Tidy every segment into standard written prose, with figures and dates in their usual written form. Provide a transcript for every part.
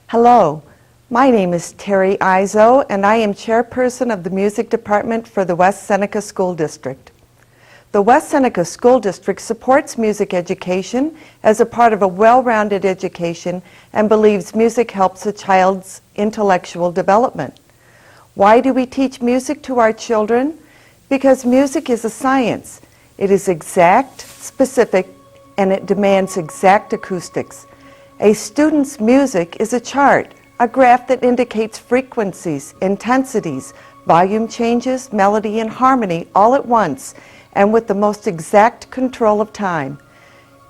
Hello, my name is Terri Izzo and I am chairperson of the music department for the West Seneca School District. The West Seneca School District supports music education as a part of a well-rounded education and believes music helps a child's intellectual development. Why do we teach music to our children? Because music is a science. It is exact, specific, and it demands exact acoustics. A student's music is a chart, a graph that indicates frequencies, intensities, volume changes, melody, and harmony all at once, and with the most exact control of time.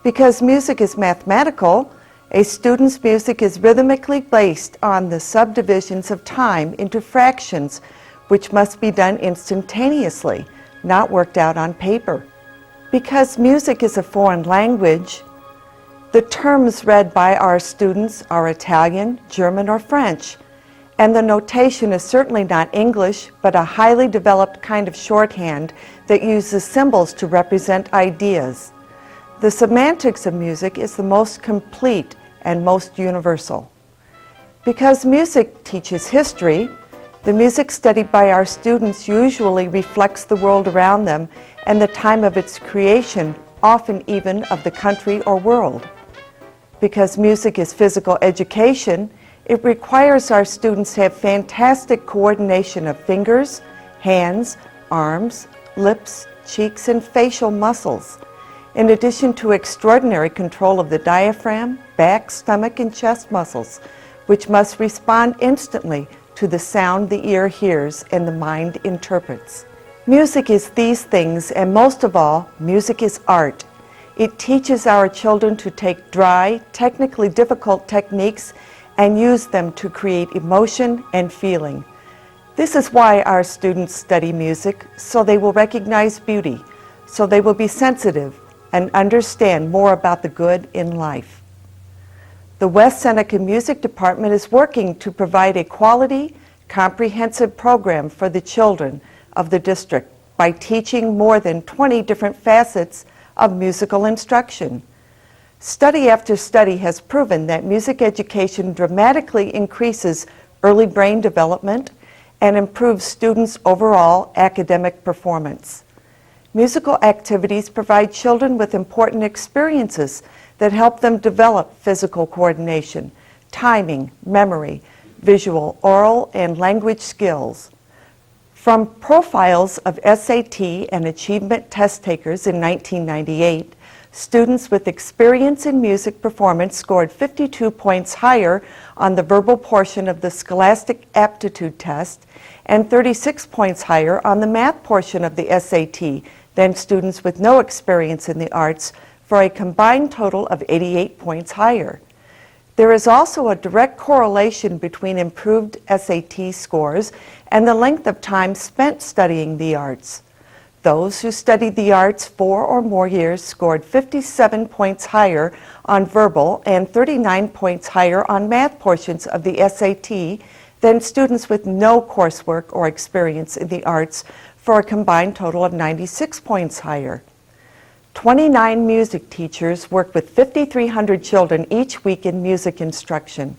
Because music is mathematical, a student's music is rhythmically based on the subdivisions of time into fractions, which must be done instantaneously, not worked out on paper. Because music is a foreign language, the terms read by our students are Italian, German, or French, and the notation is certainly not English, but a highly developed kind of shorthand that uses symbols to represent ideas. The semantics of music is the most complete and most universal. Because music teaches history, the music studied by our students usually reflects the world around them and the time of its creation, often even of the country or world. Because music is physical education, it requires our students to have fantastic coordination of fingers, hands, arms, lips, cheeks, and facial muscles, in addition to extraordinary control of the diaphragm, back, stomach, and chest muscles, which must respond instantly to the sound the ear hears and the mind interprets. Music is these things, and most of all, music is art. It teaches our children to take dry, technically difficult techniques and use them to create emotion and feeling. This is why our students study music, so they will recognize beauty, so they will be sensitive and understand more about the good in life. The West Seneca Music Department is working to provide a quality, comprehensive program for the children of the district by teaching more than 20 different facets of musical instruction. Study after study has proven that music education dramatically increases early brain development and improves students' overall academic performance. Musical activities provide children with important experiences that help them develop physical coordination, timing, memory, visual, oral, and language skills. From profiles of SAT and achievement test takers in 1998, students with experience in music performance scored 52 points higher on the verbal portion of the Scholastic Aptitude Test and 36 points higher on the math portion of the SAT than students with no experience in the arts, for a combined total of 88 points higher. There is also a direct correlation between improved SAT scores and the length of time spent studying the arts. Those who studied the arts 4 or more years scored 57 points higher on verbal and 39 points higher on math portions of the SAT than students with no coursework or experience in the arts, for a combined total of 96 points higher. 29 music teachers work with 5,300 children each week in music instruction.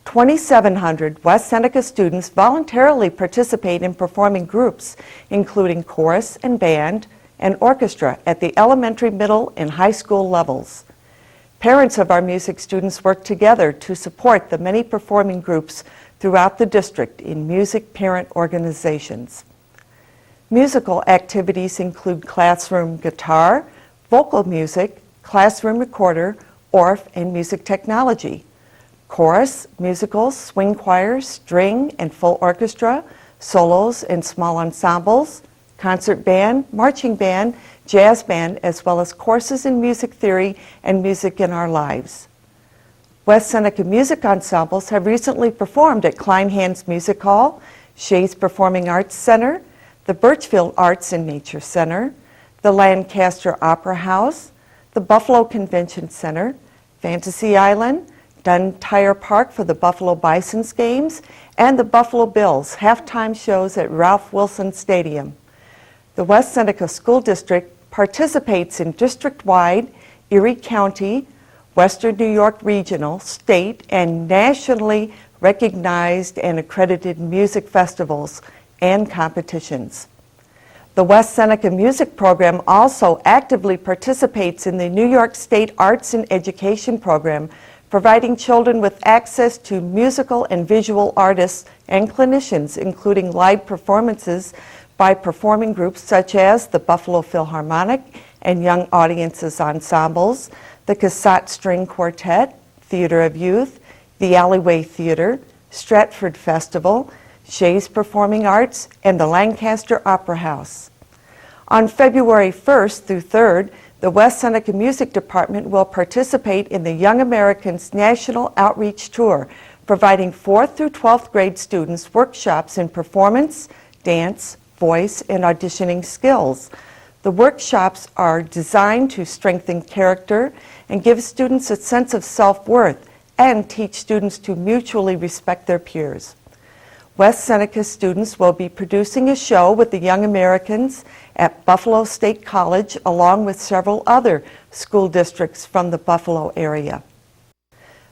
2,700 West Seneca students voluntarily participate in performing groups, including chorus and band and orchestra at the elementary, middle, and high school levels. Parents of our music students work together to support the many performing groups throughout the district in music parent organizations. Musical activities include classroom guitar, vocal music, classroom recorder, orff, and music technology. Chorus, musicals, swing choirs, string and full orchestra, solos and small ensembles, concert band, marching band, jazz band, as well as courses in music theory and music in our lives. West Seneca music ensembles have recently performed at Cullen-Hall Music Hall, Shays Performing Arts Center, the Birchfield Arts and Nature Center, the Lancaster Opera House, the Buffalo Convention Center, Fantasy Island, Dunn Tire Park for the Buffalo Bison's games, and the Buffalo Bills halftime shows at Ralph Wilson Stadium. The West Seneca School District participates in district-wide, Erie County, Western New York regional, state, and nationally recognized and accredited music festivals and competitions. The West Seneca Music Program also actively participates in the New York State Arts and Education Program, providing children with access to musical and visual artists and clinicians, including live performances by performing groups such as the Buffalo Philharmonic and Young Audiences Ensembles, the Cassatt String Quartet, Theater of Youth, the Alleyway Theater, Stratford Festival, Shays Performing Arts, and the Lancaster Opera House. On February 1st through 3rd, the West Seneca Music Department will participate in the Young Americans National Outreach Tour, providing 4th through 12th grade students workshops in performance, dance, voice, and auditioning skills. The workshops are designed to strengthen character and give students a sense of self-worth and teach students to mutually respect their peers. West Seneca students will be producing a show with the Young Americans at Buffalo State College, along with several other school districts from the Buffalo area.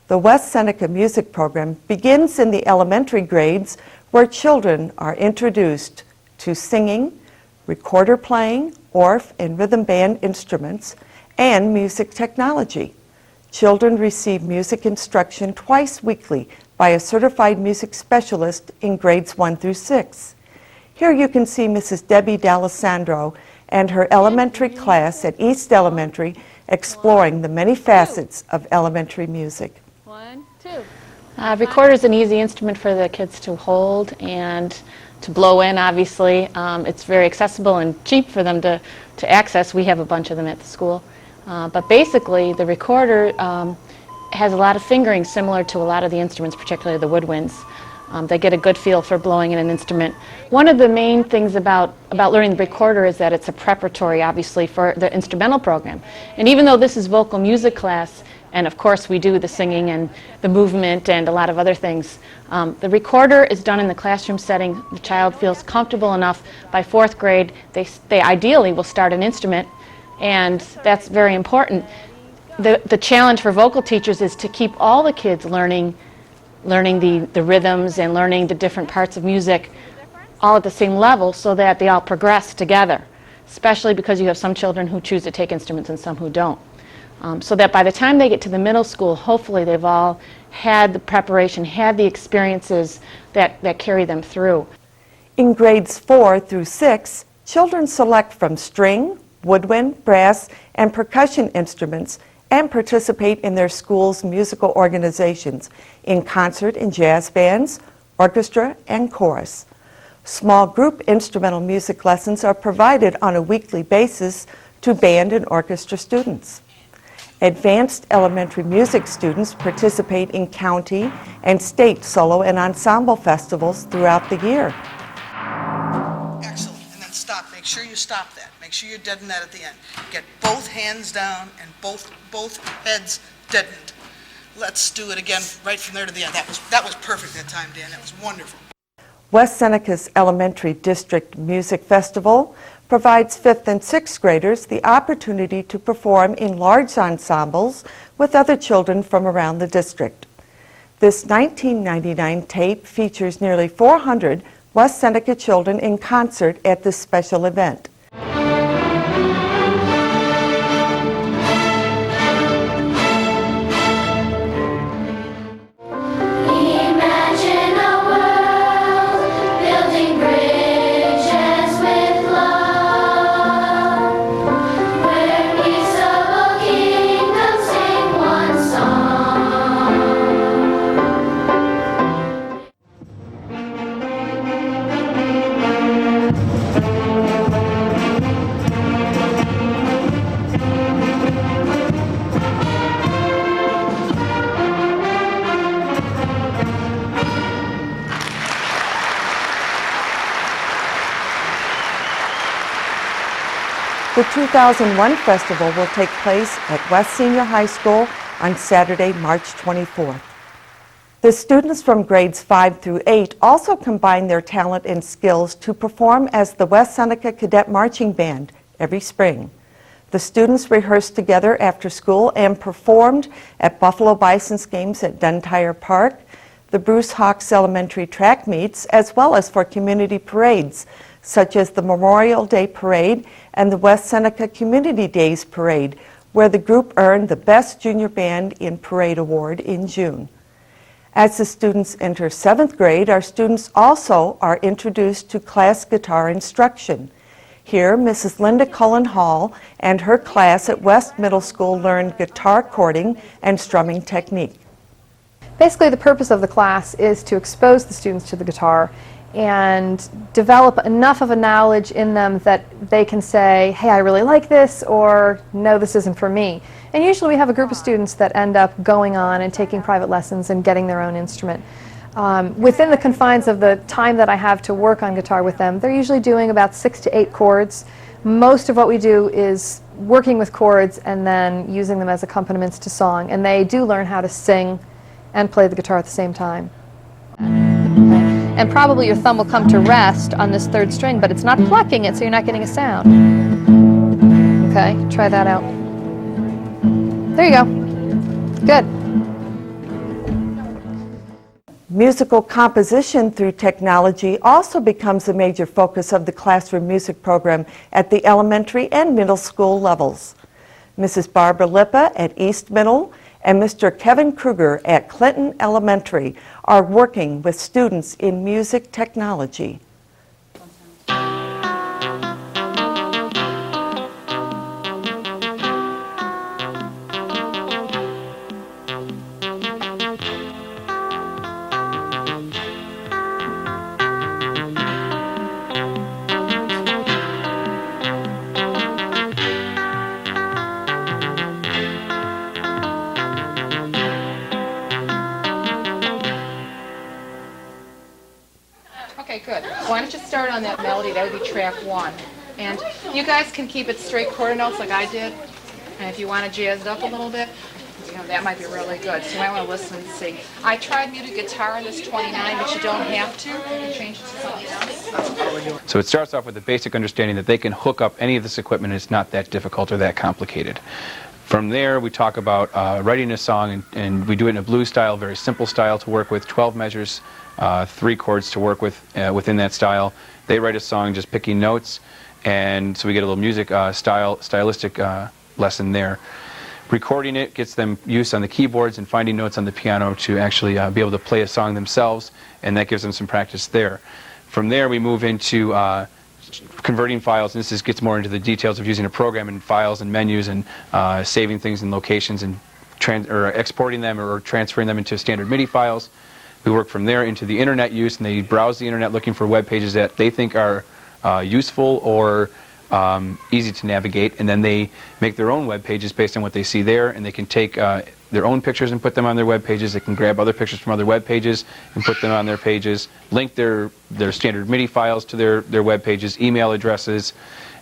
The West Seneca Music Program begins in the elementary grades, where children are introduced to singing, recorder playing, orff and rhythm band instruments, and music technology. Children receive music instruction twice weekly by a certified music specialist in grades 1 through 6. Here you can see Mrs. Debbie D'Alessandro and her elementary class at East Elementary exploring the many facets of elementary music. 1, 2. Recorder is an easy instrument for the kids to hold and to blow in, obviously. It's very accessible and cheap for them to access. We have a bunch of them at the school. But basically, the recorder has a lot of fingering similar to a lot of the instruments, particularly the woodwinds. They get a good feel for blowing in an instrument. One of the main things about learning the recorder is that it's a preparatory, obviously, for the instrumental program. And even though this is vocal music class, and of course we do the singing and the movement and a lot of other things, the recorder is done in the classroom setting. The child feels comfortable enough. By 4th grade, they ideally will start an instrument, and that's very important. The challenge for vocal teachers is to keep all the kids learning the rhythms and learning the different parts of music all at the same level so that they all progress together, especially because you have some children who choose to take instruments and some who don't. So that by the time they get to the middle school, hopefully they've all had the preparation, had the experiences that carry them through. In grades 4 through 6, children select from string, woodwind, brass, and percussion instruments and participate in their school's musical organizations in concert and jazz bands, orchestra, and chorus. Small group instrumental music lessons are provided on a weekly basis to band and orchestra students. Advanced elementary music students participate in county and state solo and ensemble festivals throughout the year. Excellent. And then stop. Make sure you stop that. Make sure you deaden that at the end. Get both hands down and both heads deadened. Let's do it again right from there to the end. That was perfect that time, Dan. That was wonderful. West Seneca's Elementary District Music Festival provides 5th and 6th graders the opportunity to perform in large ensembles with other children from around the district. This 1999 tape features nearly 400 West Seneca children in concert at this special event. The 2001 festival will take place at West Senior High School on Saturday, March 24th. The students from grades 5 through 8 also combine their talent and skills to perform as the West Seneca Cadet Marching Band every spring. The students rehearsed together after school and performed at Buffalo Bison's games at Duntire Park, the Bruce Hawks Elementary track meets, as well as for community parades, such as the Memorial Day Parade and the West Seneca Community Days Parade, where the group earned the Best Junior Band in Parade Award in June. As the students enter 7th grade, our students also are introduced to class guitar instruction. Here, Mrs. Linda Cullen-Hall and her class at West Middle School learned guitar chording and strumming technique. Basically, the purpose of the class is to expose the students to the guitar and develop enough of a knowledge in them that they can say, hey, I really like this, or no, this isn't for me. And usually we have a group of students that end up going on and taking private lessons and getting their own instrument. Within the confines of the time that I have to work on guitar with them, they're usually doing about 6 to 8 chords. Most of what we do is working with chords and then using them as accompaniments to song, and they do learn how to sing and play the guitar at the same time. And probably your thumb will come to rest on this 3rd string, but it's not plucking it, so you're not getting a sound. Okay, try that out. There you go. Good. Musical composition through technology also becomes a major focus of the classroom music program at the elementary and middle school levels. Mrs. Barbara Lippa at East Middle and Mr. Kevin Kruger at Clinton Elementary are working with students in music technology. Okay, good. Why don't you start on that melody? That would be track 1. And you guys can keep it straight quarter notes like I did. And if you want to jazz it up a little bit, you know, that might be really good. So you might want to listen and see. I tried muted guitar in this 29, but you don't have to. You can change it to something else. So it starts off with a basic understanding that they can hook up any of this equipment and it's not that difficult or that complicated. From there, we talk about writing a song, and we do it in a blues style, very simple style to work with, 12 measures, 3 chords to work with within that style. They write a song just picking notes, and so we get a little music stylistic lesson there. Recording it gets them used on the keyboards and finding notes on the piano to actually be able to play a song themselves, and that gives them some practice there. From there, we move into converting files, and this gets more into the details of using a program and files and menus and saving things in locations and exporting them or transferring them into standard MIDI files. We work from there into the internet use, and they browse the internet looking for web pages that they think are useful or easy to navigate, and then they make their own web pages based on what they see there, and they can take their own pictures and put them on their web pages. They can grab other pictures from other web pages and put them on their pages, link their standard MIDI files to their web pages, email addresses,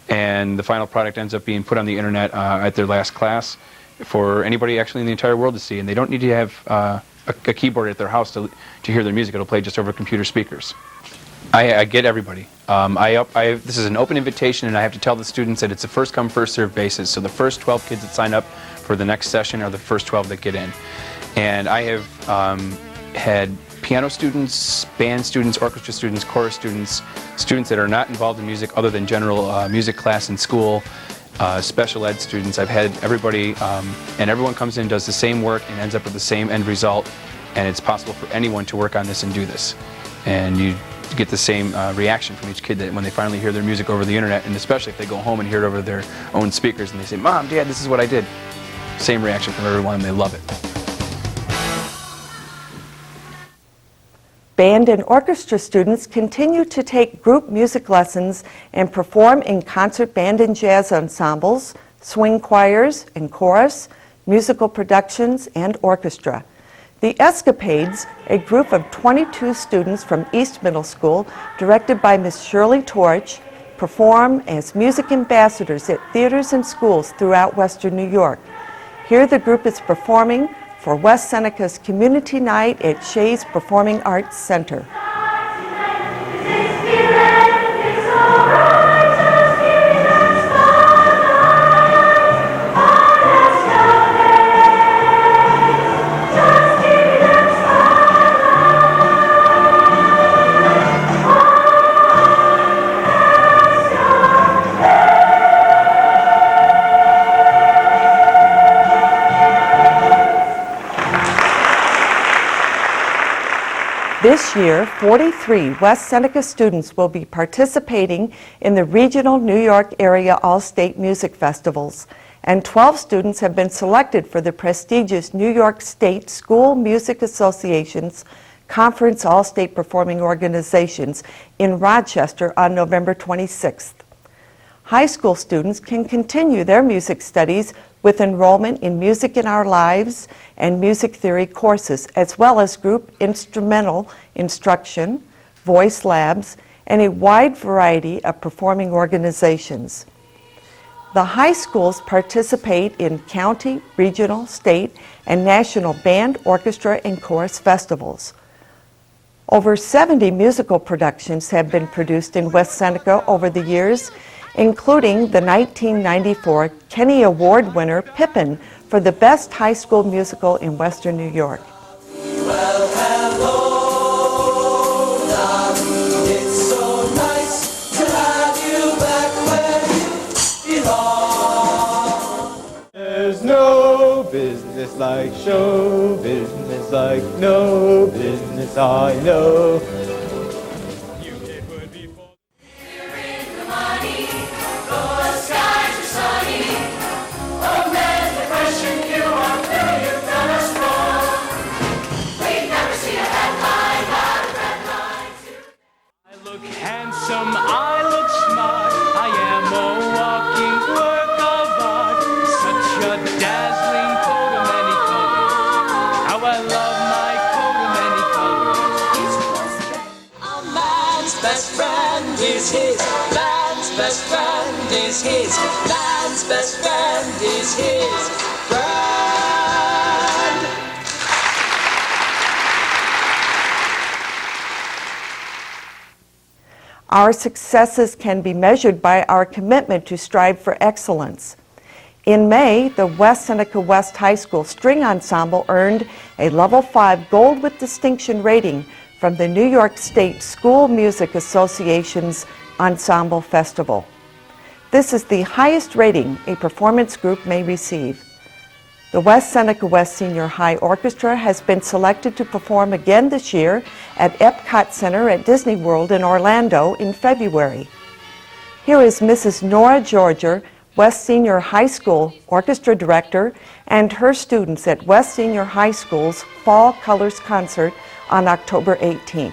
and the final product ends up being put on the internet at their last class for anybody actually in the entire world to see. And they don't need to have a keyboard at their house to hear their music. It'll play just over computer speakers. I get everybody. This is an open invitation, and I have to tell the students that it's a first-come, first-served basis. So the first 12 kids that sign up for the next session are the first 12 that get in. And I have had piano students, band students, orchestra students, chorus students, students that are not involved in music other than general music class in school, special ed students. I've had everybody, and everyone comes in, does the same work, and ends up with the same end result. And it's possible for anyone to work on this and do this. And you get the same reaction from each kid that when they finally hear their music over the internet, and especially if they go home and hear it over their own speakers and they say, "Mom, Dad, this is what I did." Same reaction from everyone, and they love it. Band and orchestra students continue to take group music lessons and perform in concert band and jazz ensembles, swing choirs and chorus, musical productions, and orchestra. The Escapades, a group of 22 students from East Middle School, directed by Ms. Shirley Torch, perform as music ambassadors at theaters and schools throughout Western New York. Here the group is performing for West Seneca's Community Night at Shays Performing Arts Center. This year, 43 West Seneca students will be participating in the regional New York area all-state music festivals, and 12 students have been selected for the prestigious New York State School Music Association's Conference All-State Performing Organizations in Rochester on November 26th. High school students can continue their music studies with enrollment in Music in Our Lives and music theory courses, as well as group instrumental instruction, voice labs, and a wide variety of performing organizations. The high schools participate in county, regional, state, and national band, orchestra, and chorus festivals. Over 70 musical productions have been produced in West Seneca over the years, including the 1994 Kenny Award winner Pippin for the best high school musical in Western New York. It's so nice to have you back where you belong. There's no business like show business, like no business I know. I look smart, I am a walking work of art. Such a dazzling coat of many colors. How I love my coat of many colors. A man's best friend is his, man's best friend is his, man's best friend is his friend. Our successes can be measured by our commitment to strive for excellence. In May, the West Seneca West High School String Ensemble earned a Level 5 Gold with Distinction rating from the New York State School Music Association's Ensemble Festival. This is the highest rating a performance group may receive. The West Seneca West Senior High Orchestra has been selected to perform again this year at Epcot Center at Disney World in Orlando in February. Here is Mrs. Nora Georger, West Senior High School Orchestra Director, and her students at West Senior High School's Fall Colors Concert on October 18th.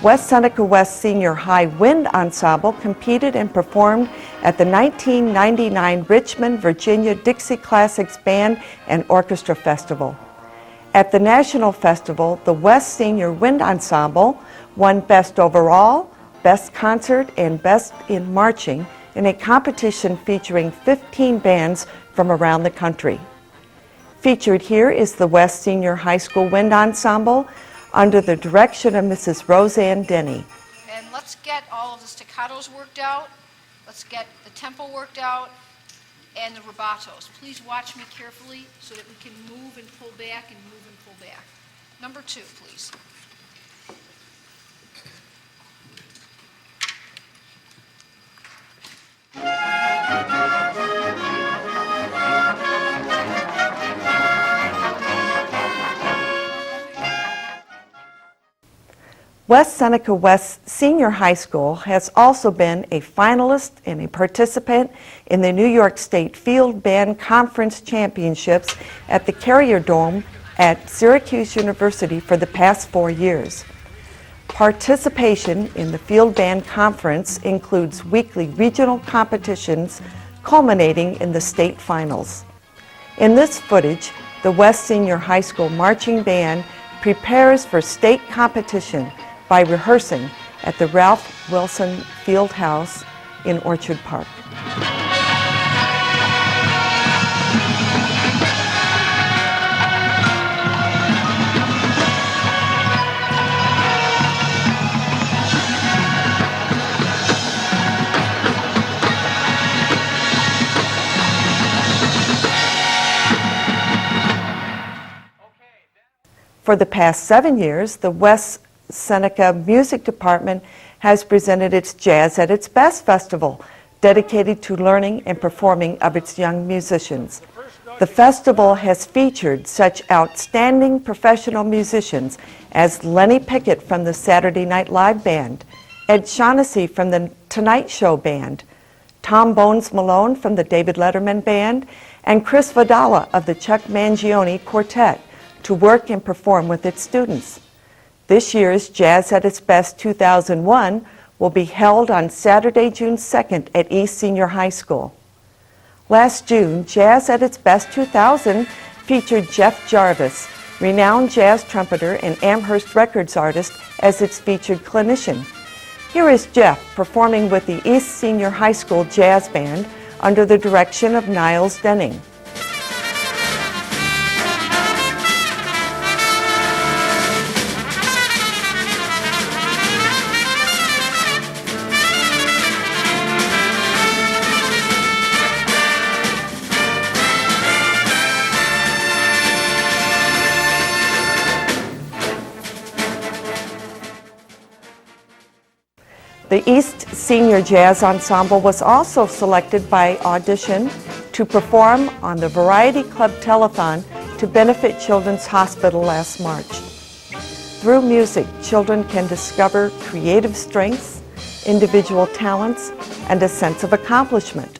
West Seneca West Senior High Wind Ensemble competed and performed at the 1999 Richmond, Virginia Dixie Classics Band and Orchestra Festival. At the National Festival, the West Senior Wind Ensemble won Best Overall, Best Concert, and Best in Marching in a competition featuring 15 bands from around the country. Featured here is the West Senior High School Wind Ensemble under the direction of Mrs. Roseanne Denny. And let's get all of the staccatos worked out. Let's get the tempo worked out and the rubatos. Please watch me carefully so that we can move and pull back and move and pull back. Number 2, please. West Seneca West Senior High School has also been a finalist and a participant in the New York State Field Band Conference Championships at the Carrier Dome at Syracuse University for the past 4 years. Participation in the Field Band Conference includes weekly regional competitions culminating in the state finals. In this footage, the West Senior High School Marching Band prepares for state competition by rehearsing at the Ralph Wilson Field House in Orchard Park. For the past 7 years, the West Seneca Music Department has presented its Jazz at its Best Festival, dedicated to learning and performing of its young musicians. The festival has featured such outstanding professional musicians as Lenny Pickett from the Saturday Night Live Band, Ed Shaughnessy from the Tonight Show Band, Tom Bones Malone from the David Letterman Band, and Chris Vidala of the Chuck Mangione Quartet to work and perform with its students. This year's Jazz at its Best 2001 will be held on Saturday, June 2nd at East Senior High School. Last June, Jazz at its Best 2000 featured Jeff Jarvis, renowned jazz trumpeter and Amherst Records artist, as its featured clinician. Here is Jeff performing with the East Senior High School Jazz Band under the direction of Niles Denning. The East Senior Jazz Ensemble was also selected by audition to perform on the Variety Club Telethon to benefit Children's Hospital last March. Through music, children can discover creative strengths, individual talents, and a sense of accomplishment.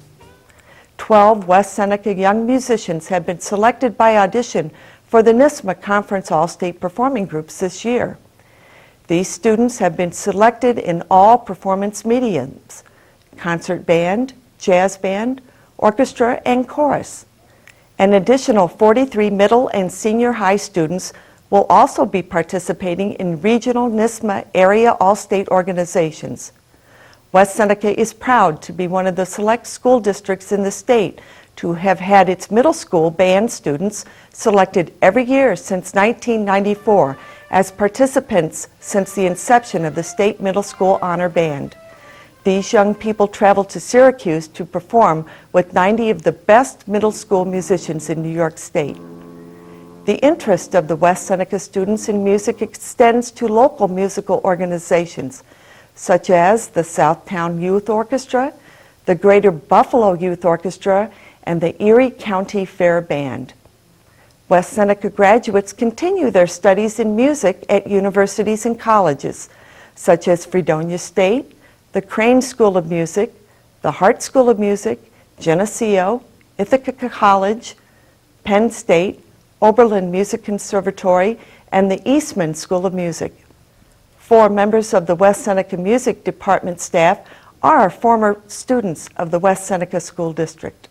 12 West Seneca young musicians have been selected by audition for the NISMA Conference All-State Performing Groups this year. These students have been selected in all performance mediums: concert band, jazz band, orchestra, and chorus. An additional 43 middle and senior high students will also be participating in regional NISMA area all-state organizations. West Seneca is proud to be one of the select school districts in the state to have had its middle school band students selected every year since 1994 as participants since the inception of the State Middle School Honor Band. These young people traveled to Syracuse to perform with 90 of the best middle school musicians in New York State. The interest of the West Seneca students in music extends to local musical organizations, such as the Southtown Youth Orchestra, the Greater Buffalo Youth Orchestra, and the Erie County Fair Band. West Seneca graduates continue their studies in music at universities and colleges, such as Fredonia State, the Crane School of Music, the Hart School of Music, Geneseo, Ithaca College, Penn State, Oberlin Music Conservatory, and the Eastman School of Music. 4 members of the West Seneca Music Department staff are former students of the West Seneca School District.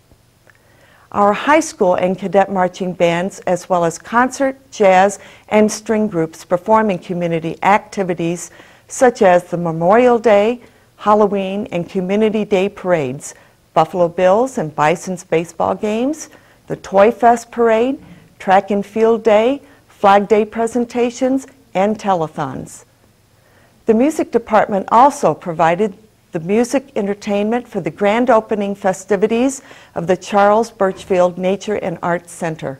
Our high school and cadet marching bands, as well as concert, jazz, and string groups performing community activities such as the Memorial Day, Halloween, and Community Day parades, Buffalo Bills and Bison's baseball games, the Toy Fest parade, Track and Field Day, Flag Day presentations, and telethons. The music department also provided the music entertainment for the grand opening festivities of the Charles Birchfield Nature and Arts Center.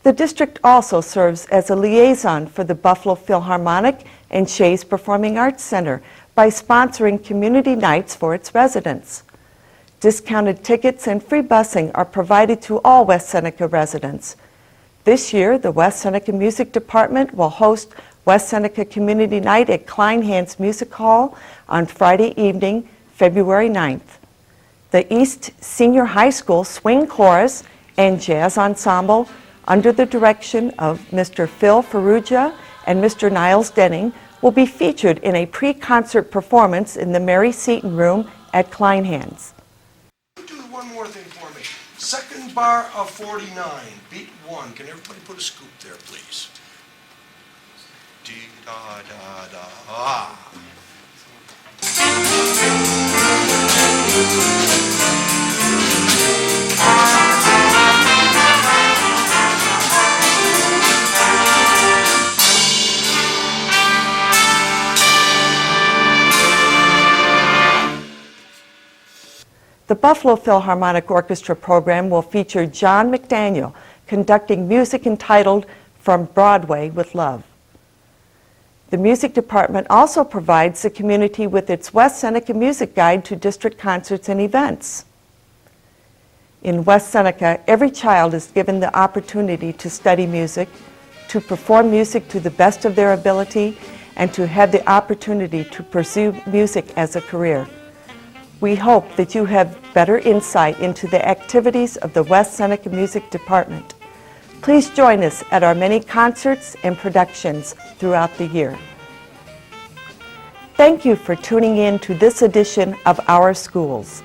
The district also serves as a liaison for the Buffalo Philharmonic and Shays Performing Arts Center by sponsoring community nights for its residents. Discounted tickets and free busing are provided to all West Seneca residents. This year, the West Seneca Music Department will host West Seneca Community Night at Cullen-Hall Music Hall on Friday evening, February 9th. The East Senior High School Swing Chorus and Jazz Ensemble, under the direction of Mr. Phil Ferrugia and Mr. Niles Denning, will be featured in a pre-concert performance in the Mary Seton Room at Cullen-Hall. Do one more thing for me. Second bar of 49, beat 1. Can everybody put a scoop there, please? Dee-da-da-da-ah. The Buffalo Philharmonic Orchestra program will feature John McDaniel conducting music entitled from Broadway with Love. The music department also provides the community with its West Seneca Music Guide to district concerts and events. In West Seneca, every child is given the opportunity to study music, to perform music to the best of their ability, and to have the opportunity to pursue music as a career. We hope that you have better insight into the activities of the West Seneca Music Department. Please join us at our many concerts and productions throughout the year. Thank you for tuning in to this edition of Our Schools.